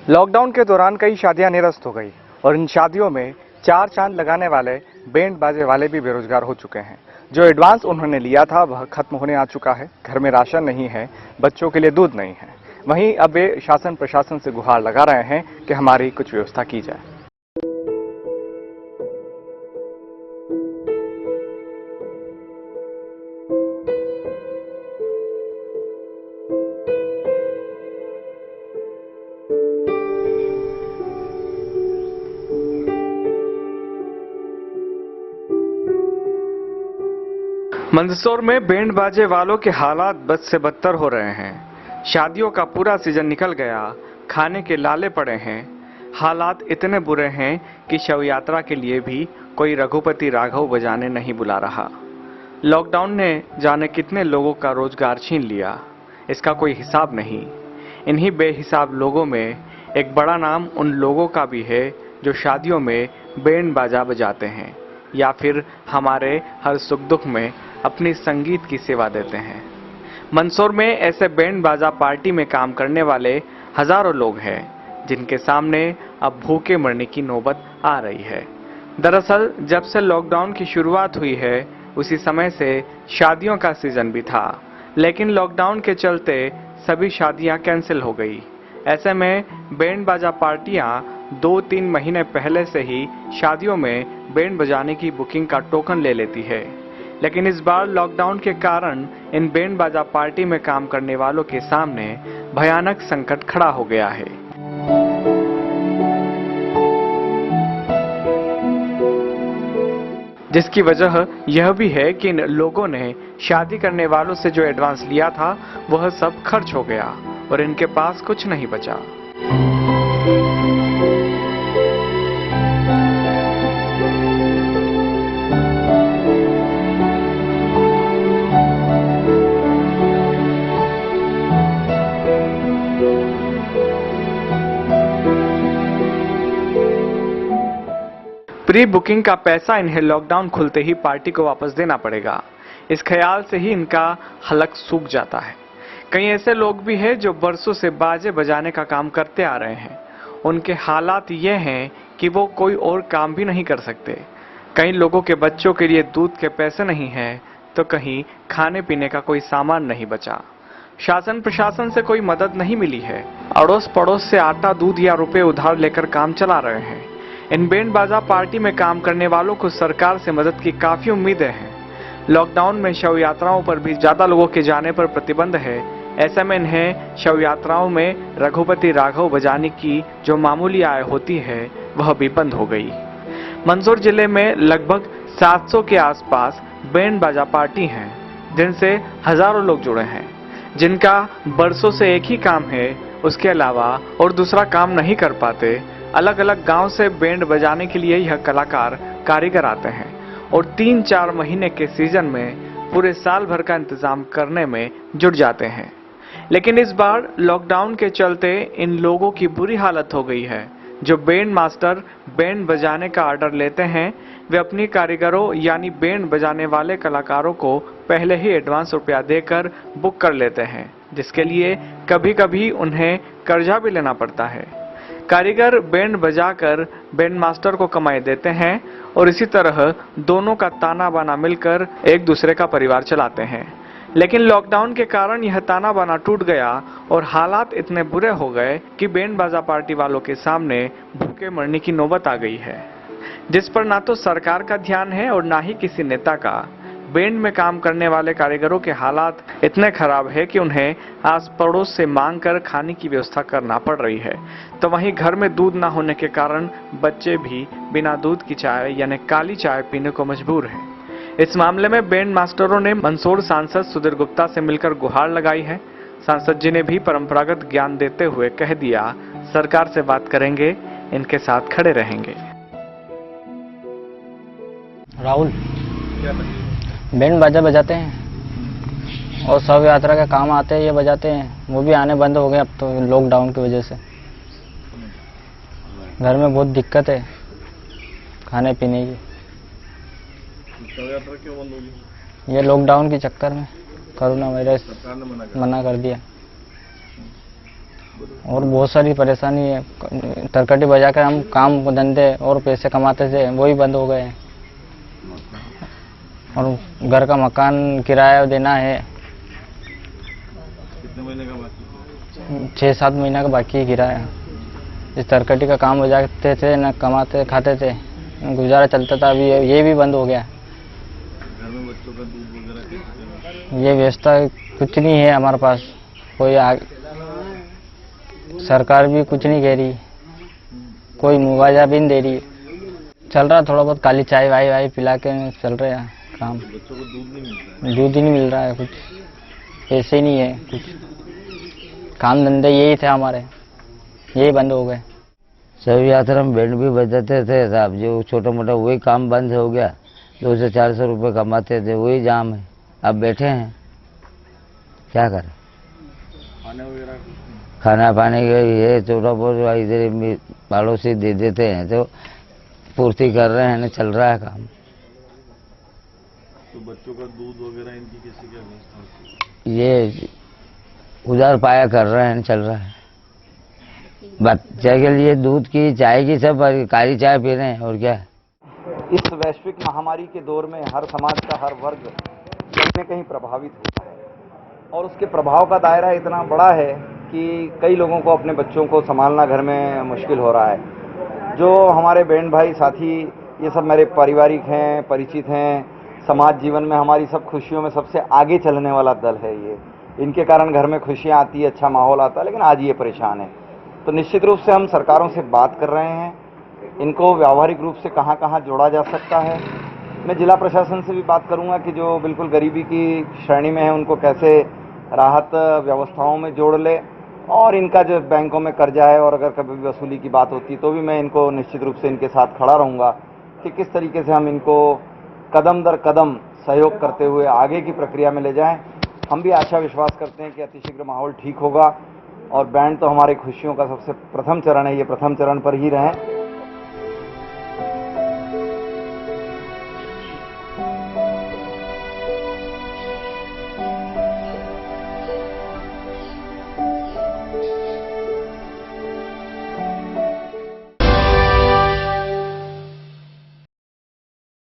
Lockdown के दौरान कई शादियां निरस्त हो गई और इन शादियों में 4 चांद लगाने वाले बैंड बाजे वाले भी बेरोजगार हो चुके हैं। जो एडवांस उन्होंने लिया था वह खत्म होने आ चुका है। घर में राशन नहीं है, बच्चों के लिए दूध नहीं है। वहीं अब वे शासन प्रशासन से गुहार लगा रहे हैं कि हमारी कुछ व्यवस्था की जाए। मंदसौर में बैंड बाजे वालों के हालात बद से बदतर हो रहे हैं। शादियों का पूरा सीजन निकल गया, खाने के लाले पड़े हैं। हालात इतने बुरे हैं कि शव यात्रा के लिए भी कोई रघुपति राघव बजाने नहीं बुला रहा। लॉकडाउन ने जाने कितने लोगों का रोजगार छीन लिया, इसका कोई हिसाब नहीं। इन्हीं बेहिसाब लोगों में एक बड़ा नाम उन लोगों का भी है जो शादियों में बैंड बाजा बजाते हैं या फिर हमारे हर सुख दुख में अपनी संगीत की सेवा देते हैं। मंदसौर में ऐसे बैंड बाजा पार्टी में काम करने वाले हजारों लोग हैं जिनके सामने अब भूखे मरने की नौबत आ रही है। दरअसल जब से लॉकडाउन की शुरुआत हुई है उसी समय से शादियों का सीजन भी था, लेकिन लॉकडाउन के चलते सभी शादियां कैंसिल हो गई। ऐसे में बैंड बाजा पार्टियां 2-3 महीने पहले से ही शादियों में बैंड बजाने की बुकिंग का टोकन ले लेती है। लेकिन इस बार लॉकडाउन के कारण इन बैंड बाजा पार्टी में काम करने वालों के सामने भयानक संकट खड़ा हो गया है। जिसकी वजह यह भी है कि इन लोगों ने शादी करने वालों से जो एडवांस लिया था वह सब खर्च हो गया और इनके पास कुछ नहीं बचा। प्री बुकिंग का पैसा इन्हें लॉकडाउन खुलते ही पार्टी को वापस देना पड़ेगा, इस ख्याल से ही इनका हलक सूख जाता है। कई ऐसे लोग भी हैं जो बरसों से बाजे बजाने का काम करते आ रहे हैं। उनके हालात ये हैं कि वो कोई और काम भी नहीं कर सकते। कई लोगों के बच्चों के लिए दूध के पैसे नहीं हैं, तो कहीं खाने पीने का कोई सामान नहीं बचा। शासन प्रशासन से कोई मदद नहीं मिली है। अड़ोस पड़ोस से आटा, दूध या रुपए उधार लेकर काम चला रहे हैं। इन बैंड बाजा पार्टी में काम करने वालों को सरकार से मदद की काफी उम्मीदें हैं। लॉकडाउन में शव यात्राओं पर भी ज्यादा लोगों के जाने पर प्रतिबंध है। ऐसे में इन्हें शव यात्राओं में रघुपति राघव बजाने की जो मामूली आय होती है वह भी बंद हो गई। मंदसौर जिले में लगभग 700 के आसपास बैंड बाजा पार्टी हैं, जिनसे हजारों लोग जुड़े हैं, जिनका बरसों से एक ही काम है, उसके अलावा और दूसरा काम नहीं कर पाते। अलग अलग गांव से बैंड बजाने के लिए यह कलाकार कारीगर आते हैं और 3-4 महीने के सीजन में पूरे साल भर का इंतजाम करने में जुट जाते हैं। लेकिन इस बार लॉकडाउन के चलते इन लोगों की बुरी हालत हो गई है। जो बैंड मास्टर बैंड बजाने का ऑर्डर लेते हैं वे अपनी कारीगरों यानी बैंड बजाने वाले कलाकारों को पहले ही एडवांस रुपया देकर बुक कर लेते हैं, जिसके लिए कभी कभी उन्हें कर्जा भी लेना पड़ता है। कारीगर बैंड बजाकर बैंड मास्टर को कमाई देते हैं और इसी तरह दोनों का ताना बाना मिलकर एक दूसरे का परिवार चलाते हैं। लेकिन लॉकडाउन के कारण यह ताना बाना टूट गया और हालात इतने बुरे हो गए कि बैंड बाजा पार्टी वालों के सामने भूखे मरने की नौबत आ गई है, जिस पर ना तो सरकार का ध्यान है और ना ही किसी नेता का। बैंड में काम करने वाले कारीगरों के हालात इतने खराब है कि उन्हें आस पड़ोस से मांग कर खाने की व्यवस्था करना पड़ रही है। तो वहीं घर में दूध न होने के कारण बच्चे भी बिना दूध की चाय यानी काली चाय पीने को मजबूर हैं। इस मामले में बैंड मास्टरों ने मंदसौर सांसद सुधीर गुप्ता से मिलकर गुहार लगाई है। सांसद जी ने भी परंपरागत ज्ञान देते हुए कह दिया, सरकार से बात करेंगे, इनके साथ खड़े रहेंगे। राहुल बैंड बाजा बजाते हैं और शव यात्रा के काम आते हैं, ये बजाते हैं। वो भी आने बंद हो गए अब तो लॉकडाउन की वजह से। घर में बहुत दिक्कत है खाने पीने की। शव यात्रा क्यों बंद होगी? ये लॉकडाउन के चक्कर में कोरोना वायरस मना कर दिया। और बहुत सारी परेशानी है। तरकटी बजा कर हम काम धंधे और पैसे कमाते थे, वो ही बंद हो गए। और घर का मकान किराया देना है, कितने महीने का बाकी? 6-7 महीना का बाकी है किराया। इस तरकटी का काम बजाते थे, न कमाते खाते थे, गुजारा चलता था। अभी ये भी बंद हो गया। घर में बच्चों का दूध वगैरह कैसे चलेगा? ये व्यवस्था कुछ नहीं है हमारे पास। कोई सरकार भी कुछ नहीं कह रही, कोई मुआवजा भी नहीं दे रही। चल रहा थोड़ा बहुत काली चाय वाई पिला के चल रहे हैं काम। बच्चों को दूध नहीं मिलता है? दूध ही नहीं मिल रहा है, कुछ पैसे ही नहीं है, कुछ काम धंधे यही थे हमारे, यही बंद हो गए। शव यात्रा में बैंड भी बजाते थे साहब, जो छोटा मोटा वही काम बंद हो गया। 200-400 रुपये कमाते थे, वही जाम है। अब बैठे हैं, क्या करें। खाने वगैरह कुछ नहीं? खाना पानी का ये छोटा बहुत इधर पड़ोसी दे देते हैं, तो पूर्ति कर रहे हैं, चल रहा है काम। तो बच्चों का दूध वगैरह इनकी कैसे क्या व्यवस्था होती है? ये उधार पाया कर रहे हैं, चल रहा है। बच्चे के लिए दूध की चाय की सब काली चाय पी रहे हैं, और क्या। इस वैश्विक महामारी के दौर में हर समाज का हर वर्ग कहीं न कहीं प्रभावित होता है, और उसके प्रभाव का दायरा इतना बड़ा है कि कई लोगों को अपने बच्चों को संभालना घर में मुश्किल हो रहा है। जो हमारे बहन भाई साथी ये सब मेरे पारिवारिक हैं, परिचित हैं, समाज जीवन में हमारी सब खुशियों में सबसे आगे चलने वाला दल है ये। इनके कारण घर में खुशियाँ आती है, अच्छा माहौल आता है, लेकिन आज ये परेशान है। तो निश्चित रूप से हम सरकारों से बात कर रहे हैं, इनको व्यावहारिक रूप से कहाँ कहाँ जोड़ा जा सकता है। मैं जिला प्रशासन से भी बात करूंगा कि जो बिल्कुल गरीबी की श्रेणी में है उनको कैसे राहत व्यवस्थाओं में जोड़ ले, और इनका जो बैंकों में कर्जा है और अगर कभी भी वसूली की बात होती है तो भी मैं इनको निश्चित रूप से इनके साथ खड़ा रहूँगा कि किस तरीके से हम इनको कदम दर कदम सहयोग करते हुए आगे की प्रक्रिया में ले जाएं। हम भी आशा विश्वास करते हैं कि अतिशीघ्र माहौल ठीक होगा, और बैंड तो हमारे खुशियों का सबसे प्रथम चरण है, ये प्रथम चरण पर ही रहें।